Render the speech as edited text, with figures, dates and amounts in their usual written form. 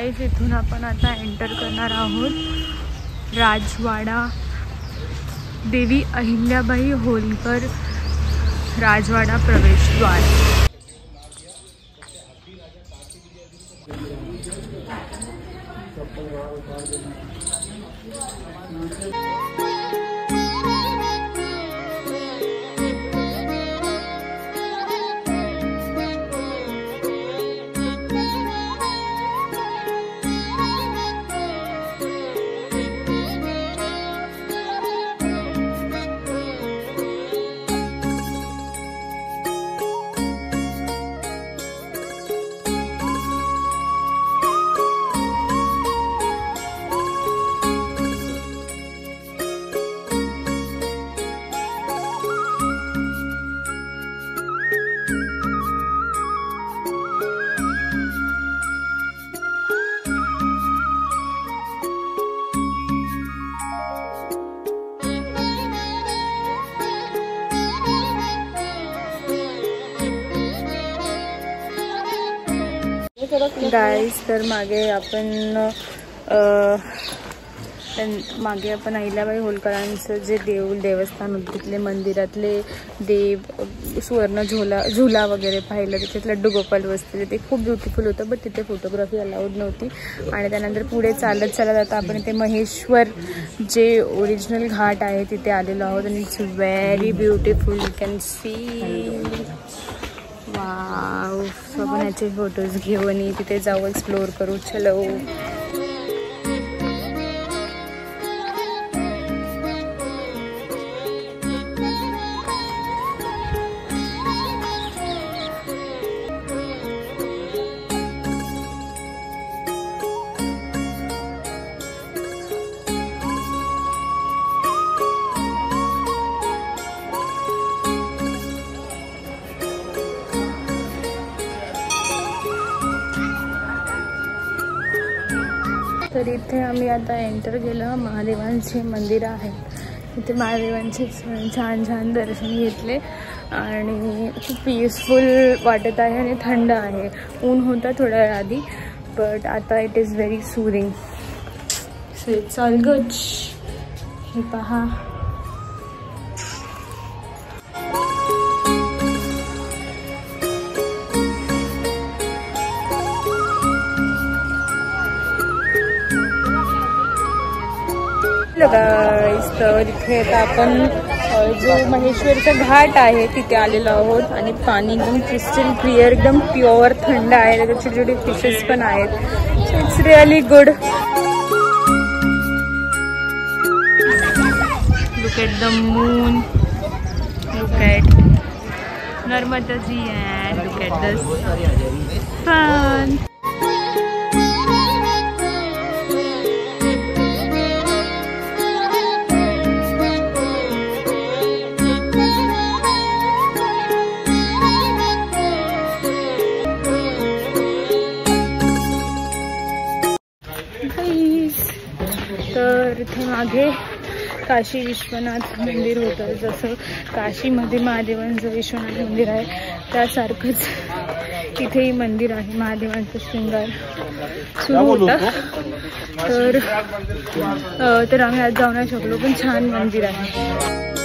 Guys इथून आपण आता एंटर करणार आहोत राजवाडा, देवी अहिल्याबाई होलकर राजवाडा प्रवेशद्वार। गाईस तर मागे आपण अहिल्याबाई होलकरांचं जे देवस्थान होतं तिथले मंदिरातले देव सुवर्ण झुला वगैरे पाहिलं। तिथे लड्डू गोपाल बसलेले, ते खूप ब्युटिफुल होतं, बट तिथे फोटोग्राफी अलाउड नव्हती। आणि त्यानंतर पुढे चालत आता आपण इथे महेश्वर जे ओरिजिनल घाट आहे तिथे आलेलो आहोत आणि it's very beautiful, you can see wow. So आपण ह्याचे फोटोज घेऊ आणि तिथे जाऊ, एक्सप्लोर करू। चलो तर इथे आम्ही आता एंटर केलं। महादेवांचे मंदिर आहे इथे, महादेवांचे छान छान दर्शन घेतले आणि खूप पीसफुल वाटत आहे आणि थंड आहे। ऊन होता थोड्या वेळ आधी, बट आता it is very soothing, so it's all good. हे पहा गाईस, तर इथे आता आपण जो महेश्वरचा घाट आहे तिथे आलेलो आहोत आणि पाणी एकदम क्रिस्टल क्लिअर, एकदम प्युअर थंड आहे। त्याच्यात छोटे छोटे फिशेस पण आहेत, so it's really good. Look at the moon, look at Narmada ji and look at the sun. तर इथे मागे काशी विश्वनाथ मंदिर होतं, जसं काशीमध्ये महादेवांचं विश्वनाथ मंदिर आहे त्यासारखंच इथेही मंदिर आहे। महादेवांचं शृंगार सुरू होता, तर आम्ही आज जाऊ नाही शकलो, पण छान मंदिर आहे।